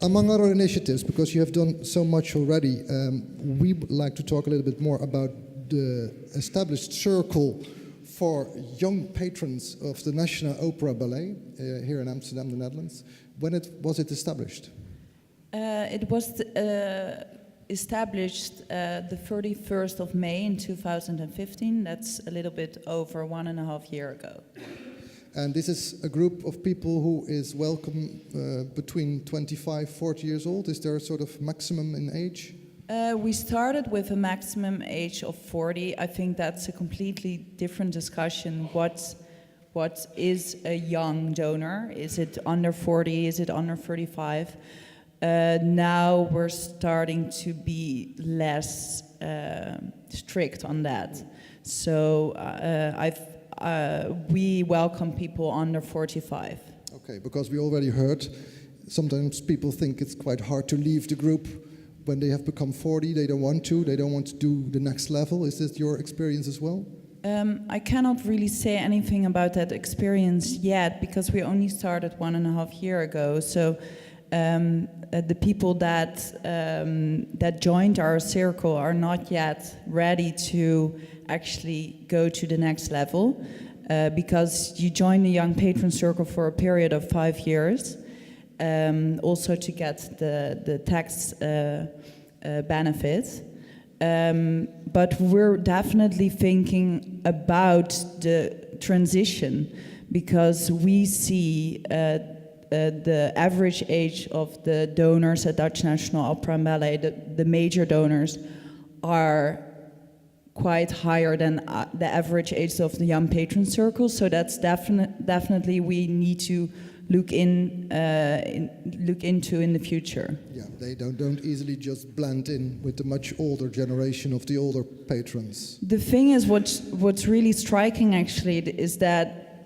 Among other initiatives, because you have done so much already, we would like to talk a little bit more about the established circle for young patrons of the National Opera Ballet here in Amsterdam, the Netherlands. When was it established? It was established the 31st of May in 2015. That's a little bit over 1.5 years ago. And this is a group of people who is welcome between 25, 40 years old. Is there a sort of maximum in age? We started with a maximum age of 40. I think that's a completely different discussion. What is a young donor? Is it under 40? Is it under 35? Now we're starting to be less strict on that. So we welcome people under 45. Okay, because we already heard sometimes people think it's quite hard to leave the group when they have become 40. They don't want to do the next level. Is this your experience as well? I cannot really say anything about that experience yet because we only started 1.5 years ago. So the people that joined our circle are not yet ready to actually go to the next level because you join the Young Patron Circle for a period of 5 years, also to get the tax benefits. But we're definitely thinking about the transition because we see the average age of the donors at Dutch National Opera and Ballet, the major donors, are quite higher than the average age of the Young Patron Circle. So that's definitely we need to look into in the future. Yeah, they don't easily just blend in with the much older generation of the older patrons. The thing is, what's really striking actually is that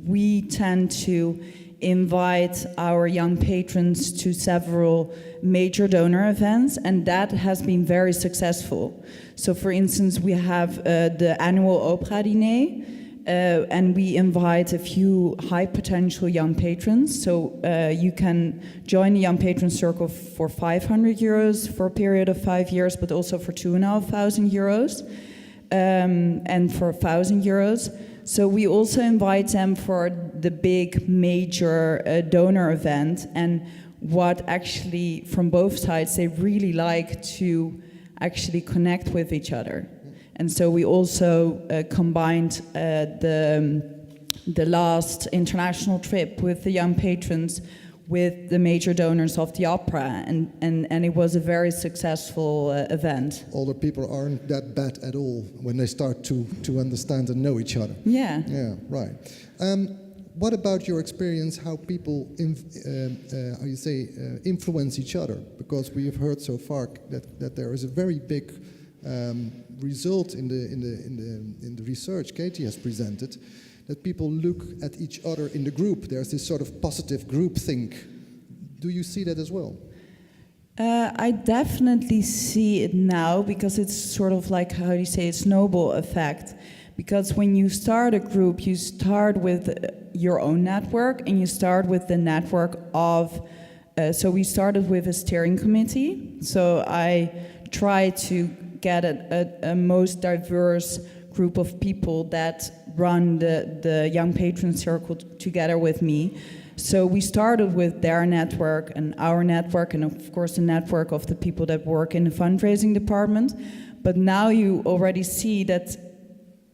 we tend to invite our young patrons to several major donor events, and that has been very successful. So for instance, we have the annual Opera Diner, and we invite a few high potential young patrons. So you can join the Young Patron Circle for 500 euros for a period of 5 years, but also for 2,500 euros and for 1,000 euros. So we also invite them for the big major donor event, and what actually from both sides they really like to actually connect with each other. And so we also combined the last international trip with the young patrons with the major donors of the opera, and it was a very successful event. Older people aren't that bad at all when they start to understand and know each other. Yeah. Yeah, right. What about your experience, how people influence each other? Because we have heard so far that there is a very big result in the research Katie has presented, that people look at each other in the group. There's this sort of positive groupthink. Do you see that as well? I definitely see it now because it's sort of like, how do you say, a snowball effect. Because when you start a group, you start with your own network and you start with the network of, so we started with a steering committee. So I try to get a most diverse group of people that run the Young Patron Circle together with me. So we started with their network and our network, and of course the network of the people that work in the fundraising department. But now you already see that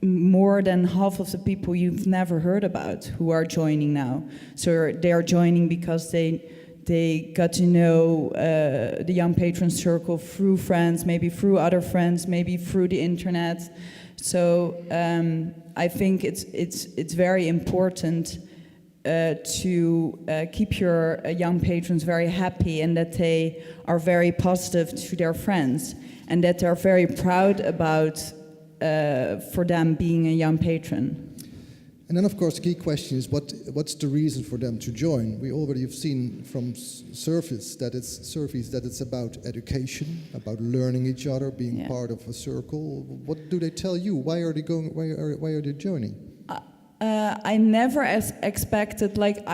more than half of the people you've never heard about who are joining now. So they are joining because they got to know the Young Patron Circle through friends, maybe through other friends, maybe through the internet. So I think it's very important to keep your young patrons very happy, and that they are very positive to their friends, and that they're very proud about for them being a young patron. And then, of course, the key question is what's the reason for them to join? We already have seen from surveys that it's about education, about learning each other, being part of a circle. What do they tell you? Why are they going? Why are they joining? I never expected, like,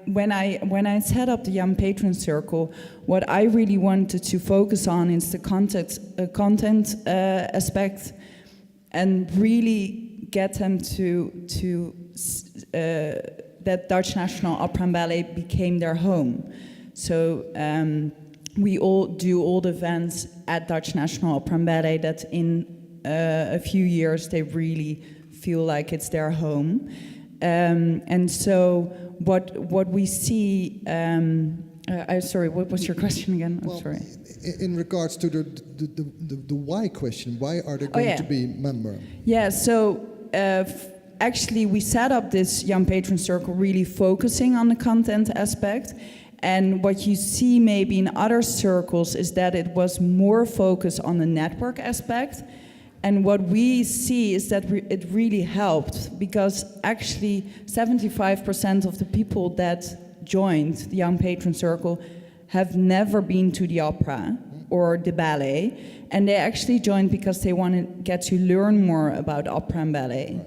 when I set up the Young Patron Circle, what I really wanted to focus on is the content aspect, and really get them to that Dutch National Opera and Ballet became their home. So we all do all the events at Dutch National Opera and Ballet that in a few years they really feel like it's their home. And so what we see, sorry, what was your question again? I'm sorry. In regards to the why question, why are they going to be member? Yeah, so actually we set up this Young Patron Circle really focusing on the content aspect. And what you see maybe in other circles is that it was more focused on the network aspect. And what we see is that it really helped, because actually 75% of the people that joined the Young Patron Circle have never been to the opera or the ballet, and they actually joined because they want to get to learn more about opera and ballet.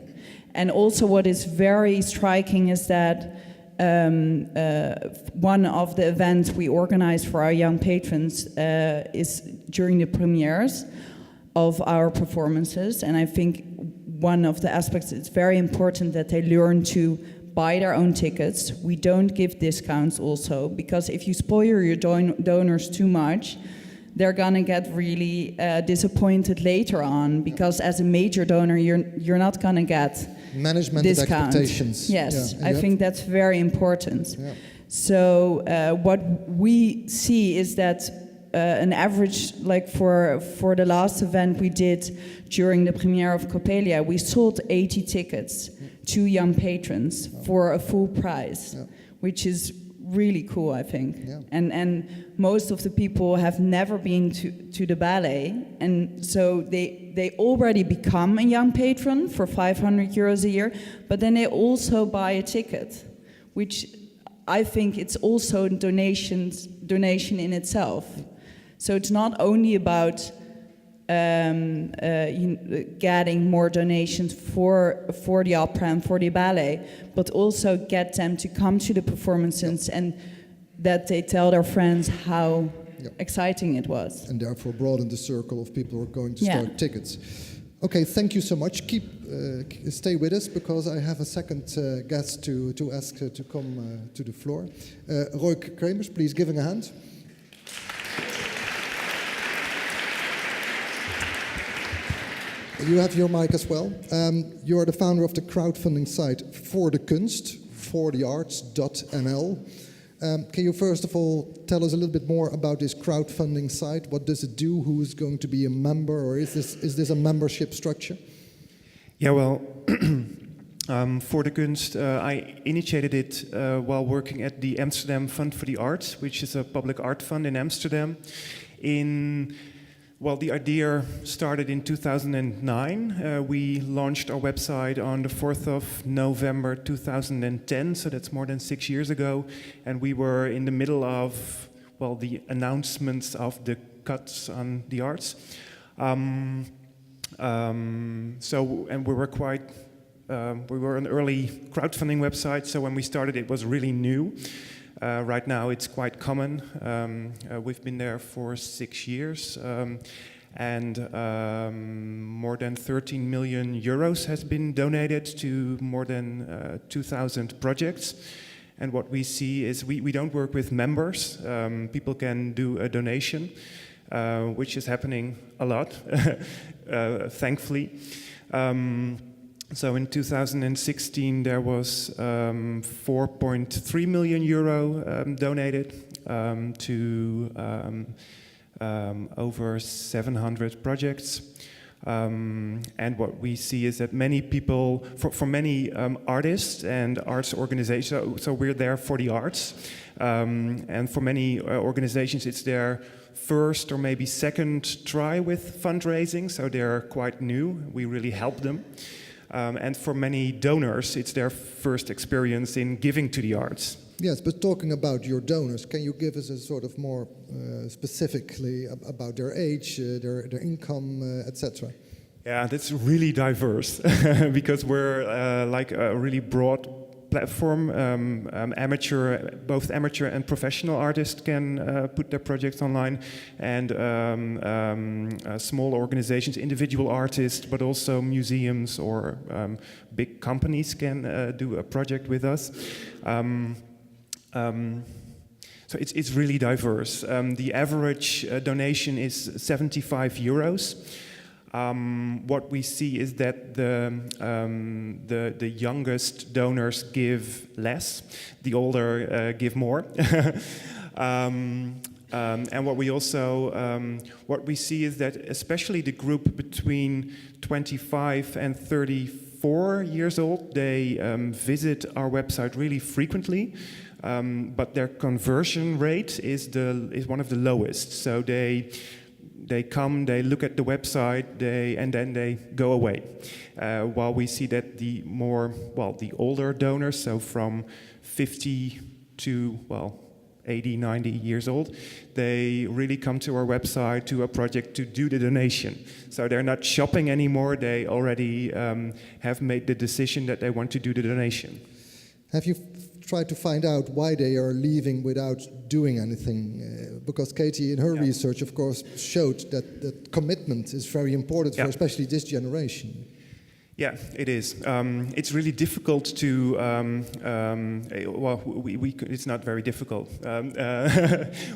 And also what is very striking is that one of the events we organize for our young patrons is during the premieres of our performances, and I think one of the aspects, it's very important that they learn to buy their own tickets. We don't give discounts also, because if you spoil your donors too much, they're gonna get really disappointed later on, because as a major donor, you're not gonna get management discount. Expectations. Yes, yeah. I think that's very important. Yeah. So what we see is that an average, like for the last event we did during the premiere of Coppelia, we sold 80 tickets to young patrons for a full price, which is really cool, I think. Yeah. And most of the people have never been to the ballet, and so they already become a young patron for 500 euros a year, but then they also buy a ticket, which I think it's also a donation in itself. So it's not only about getting more donations for the opera and for the ballet, but also get them to come to the performances and that they tell their friends how exciting it was. And therefore broaden the circle of people who are going to start tickets. Okay, thank you so much. Stay with us, because I have a second guest to ask to come to the floor. Roy Cremers, please give him a hand. You have your mic as well. You are the founder of the crowdfunding site For the Kunst, forthearts.nl. Can you first of all tell us a little bit more about this crowdfunding site? What does it do? Who is going to be a member, or is this a membership structure? Yeah, well, For the Kunst, I initiated it while working at the Amsterdam Fund for the Arts, which is a public art fund in Amsterdam. Well, the idea started in 2009. We launched our website on the 4th of November 2010, so that's more than 6 years ago. And we were in the middle of, well, the announcements of the cuts on the arts. And we were we were an early crowdfunding website, so when we started it was really new. Right now it's quite common. We've been there for 6 years, and more than 13 million euros has been donated to more than 2,000 projects. And what we see is we don't work with members. People can do a donation, which is happening a lot, thankfully. So in 2016 there was 4.3 million euro donated to over 700 projects. And what we see is that many people, for many artists and arts organizations, so we're there for the arts, and for many organizations it's their first or maybe second try with fundraising, so they're quite new. We really help them. And for many donors, it's their first experience in giving to the arts. Yes, but talking about your donors, can you give us a sort of more specifically about their age, their income, etc.? Yeah, that's really diverse because we're like a really broad platform. Both amateur and professional artists can put their projects online, and small organizations, individual artists, but also museums or big companies can do a project with us. So it's really diverse. The average donation is 75 euros. What we see is that the youngest donors give less, the older give more. And what we also what we see is that especially the group between 25 and 34 years old, they visit our website really frequently. But their conversion rate is one of the lowest. So they come, they look at the website, and then they go away. While we see that the older donors, so from 50 to 80, 90 years old, they really come to our website, to a project, to do the donation. So they're not shopping anymore. They already have made the decision that they want to do the donation. Have you tried to find out why they are leaving without doing anything? Because Katie, in her research, of course, showed that commitment is very important for especially this generation. Yeah, it is. It's really difficult to. It's not very difficult.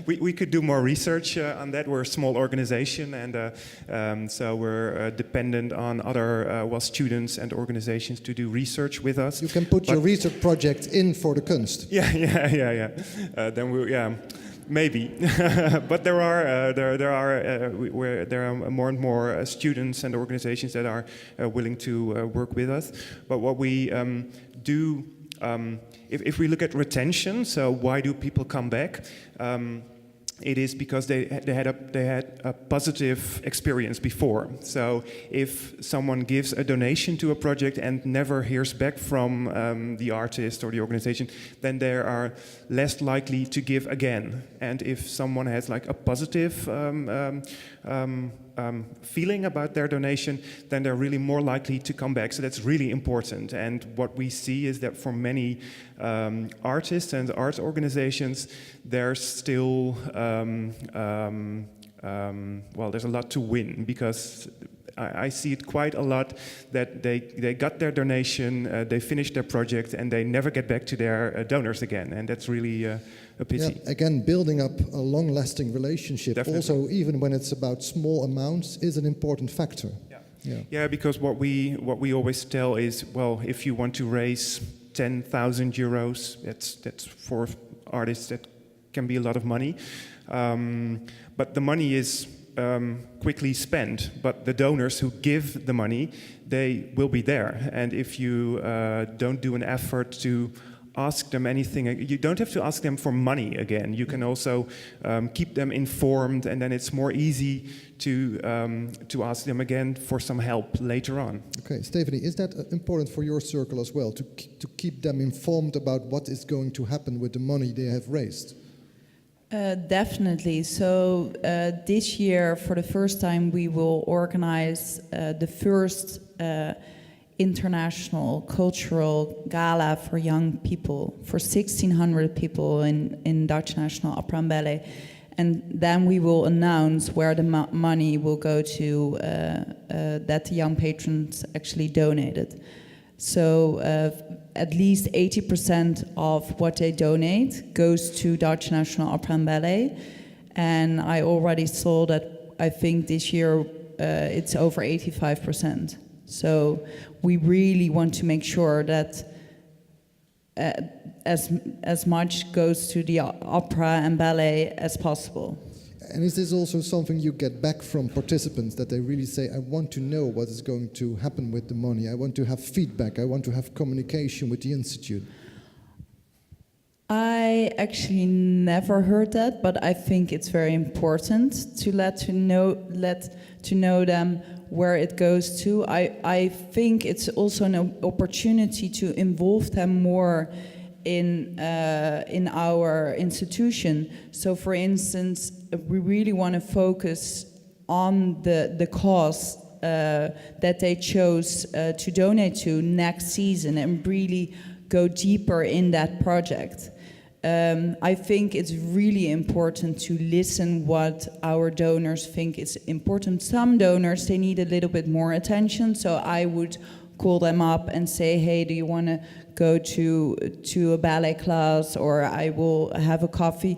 We could do more research on that. We're a small organization, and so we're dependent on other students and organizations to do research with us. You can put your research project in for the Kunst. Yeah. Then we Maybe, but there are more and more students and organizations that are willing to work with us. But what we do, if we look at retention, so why do people come back? It is because they had a positive experience before. So if someone gives a donation to a project and never hears back from the artist or the organization, then they are less likely to give again. And if someone has like a positive feeling about their donation, then they're really more likely to come back. So that's really important. And what we see is that for many artists and arts organizations, there's still there's a lot to win, because I see it quite a lot that they got their donation, they finished their project, and they never get back to their donors again, and that's really a pity. Yeah, again, building up a long-lasting relationship, Definitely. also even when it's about small amounts, is an important factor. Yeah, because what we always tell is, well, if you want to raise 10,000 euros, that's for artists, that can be a lot of money, but the money is quickly spent, but the donors who give the money, they will be there. And if you don't do an effort to ask them anything, you don't have to ask them for money again. You can also keep them informed, and then it's more easy to ask them again for some help later on. Okay, Stephanie, is that important for your circle as well, to keep them informed about what is going to happen with the money they have raised? Definitely. So this year, for the first time, we will organize the first international cultural gala for young people, for 1,600 people in Dutch National Opera and Ballet. And then we will announce where the money will go to, that the young patrons actually donated. So at least 80% of what they donate goes to Dutch National Opera and Ballet. And I already saw that, I think this year it's over 85%. So we really want to make sure that as much goes to the opera and ballet as possible. And is this also something you get back from participants, that they really say, I want to know what is going to happen with the money, I want to have feedback, I want to have communication with the Institute? I actually never heard that, but I think it's very important to let to know them where it goes to. I think it's also an opportunity to involve them more in our institution. So, for instance, we really want to focus on the cause that they chose to donate to next season and really go deeper in that project. I think it's really important to listen what our donors think is important. Some donors, they need a little bit more attention, so I would call them up and say, hey, do you want to go to a ballet class, or I will have a coffee.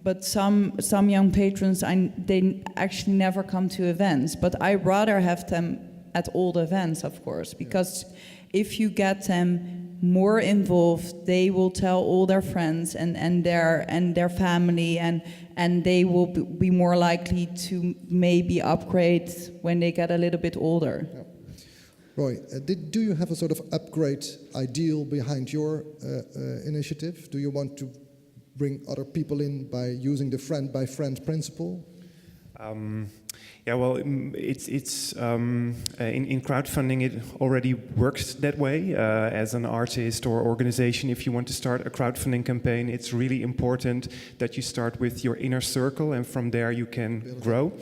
But some young patrons, they actually never come to events, but I rather have them at all the events, of course, because if you get them more involved, they will tell all their friends and their family, and they will be more likely to maybe upgrade when they get a little bit older. Yeah. Roy, do you have a sort of upgrade ideal behind your initiative? Do you want to bring other people in by using the friend by friend principle? Yeah, well, it's in crowdfunding it already works that way. As an artist or organization, if you want to start a crowdfunding campaign, it's really important that you start with your inner circle, and from there you can grow.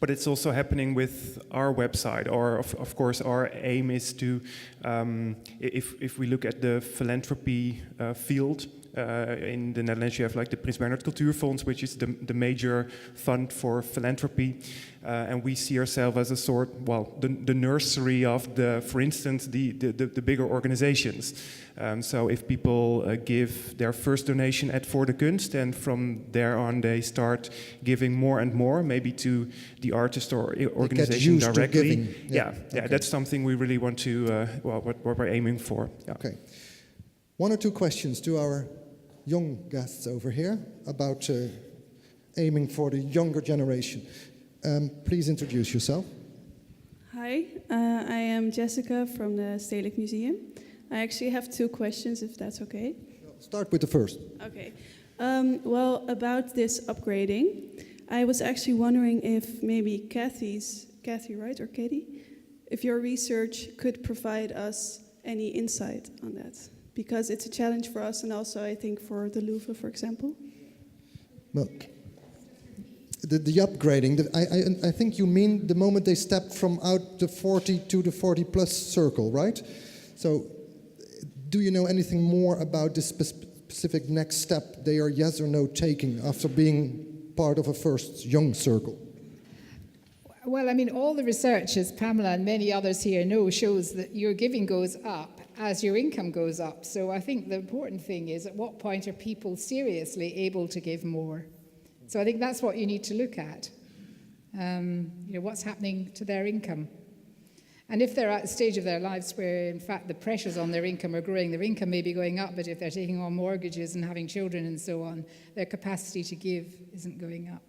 But it's also happening with our website, or of course our aim is to, if we look at the philanthropy field, in the Netherlands you have like the Prins Bernhard Cultuurfonds, which is the major fund for philanthropy, and we see ourselves as a sort, well, the nursery of for instance, the bigger organizations. So if people give their first donation at For de Kunst, and from there on they start giving more and more, maybe to the artist or organization directly. Yeah, okay. That's something we really want to, what we're aiming for. Yeah. Okay. One or two questions to our young guests over here about aiming for the younger generation. Please introduce yourself. Hi, I am Jessica from the Stedelijk Museum. I actually have two questions, if that's okay. Start with the first. Okay. Well, about this upgrading, I was actually wondering if maybe Kathy, right, or Katie, if your research could provide us any insight on that. Because it's a challenge for us, and also I think for the Louvre, for example. Well, the upgrading, I think you mean the moment they step from out the 40 to the 40 plus circle, right? So do you know anything more about this specific next step they are yes or no taking after being part of a first young circle? Well, I mean, all the research, as Pamela and many others here know, shows that your giving goes up as your income goes up. So I think the important thing is, at what point are people seriously able to give more? So I think that's what you need to look at. What's happening to their income? And if they're at a stage of their lives where, in fact, the pressures on their income are growing, their income may be going up, but if they're taking on mortgages and having children and so on, their capacity to give isn't going up.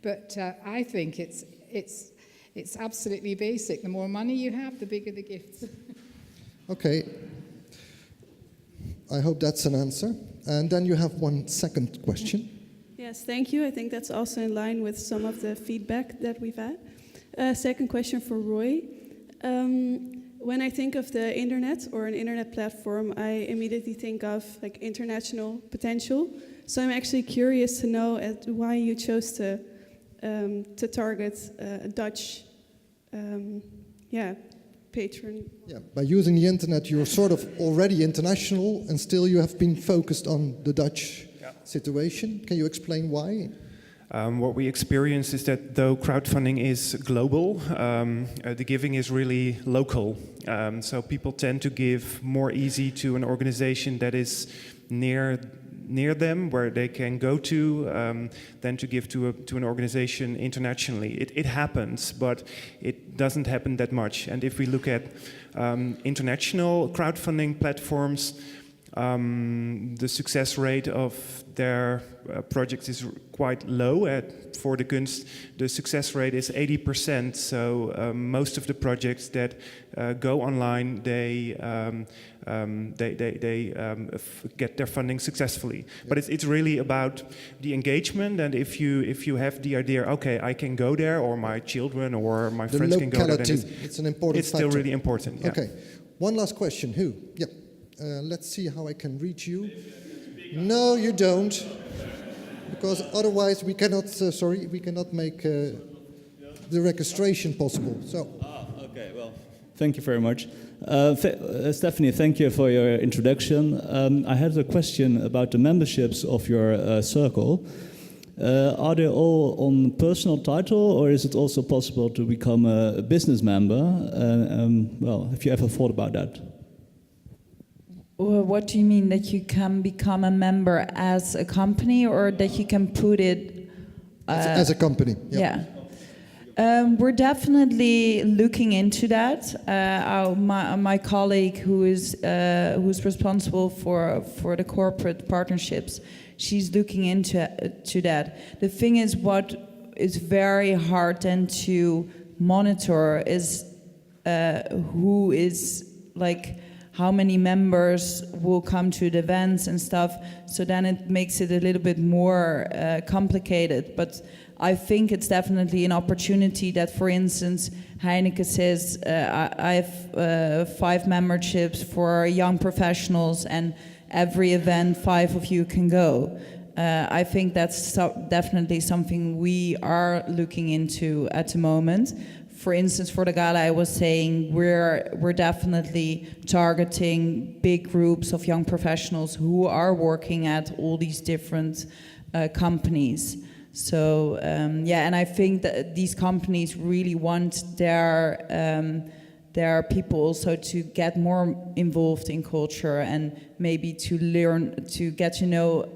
But I think it's absolutely basic. The more money you have, the bigger the gifts. Okay. I hope that's an answer. And then you have one second question. Yes, thank you. I think that's also in line with some of the feedback that we've had. Second question for Roy. When I think of the internet or an internet platform, I immediately think of like international potential. So I'm actually curious to know why you chose to target a Dutch patron. Yeah, by using the internet, you're sort of already international, and still you have been focused on the Dutch situation. Can you explain why? What we experience is that though crowdfunding is global, the giving is really local. So people tend to give more easy to an organization that is near them, where they can go to, than to give to an organization internationally. It happens, but it doesn't happen that much. And if we look at international crowdfunding platforms, the success rate of their projects is quite low. For de Kunst, the success rate is 80%. So most of the projects that go online, they get their funding successfully. But it's really about the engagement. And if you have the idea, okay, I can go there, or my children or my friends can go there, then it's an important it's still really important. Yeah. Okay. One last question. Who? Yeah. Let's see how I can reach you. No, you don't, because otherwise we cannot. We cannot make the registration possible. So. Okay, well, thank you very much. Stephanie, thank you for your introduction. I had a question about the memberships of your circle. Are they all on personal title, or is it also possible to become a business member? Well, have you ever thought about that? Well, what do you mean, that you can become a member as a company, or that you can put it As a company. Yeah. We're definitely looking into that. My colleague, who's responsible for the corporate partnerships, she's looking into that. The thing is, what is very hard then to monitor is who is like, how many members will come to the events and stuff. So then it makes it a little bit more complicated. But I think it's definitely an opportunity that, for instance, Heineken says, I have 5 memberships for young professionals, and every event 5 of you can go. I think that's definitely something we are looking into at the moment. For instance, for the gala, I was saying we're definitely targeting big groups of young professionals who are working at all these different companies. So yeah, and I think that these companies really want their people also to get more involved in culture, and maybe to learn, to get to know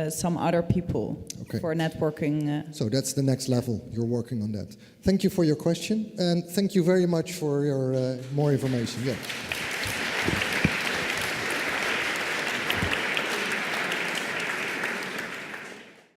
some other people for networking. So that's the next level. You're working on that. Thank you for your question, and thank you very much for your more information. Yeah.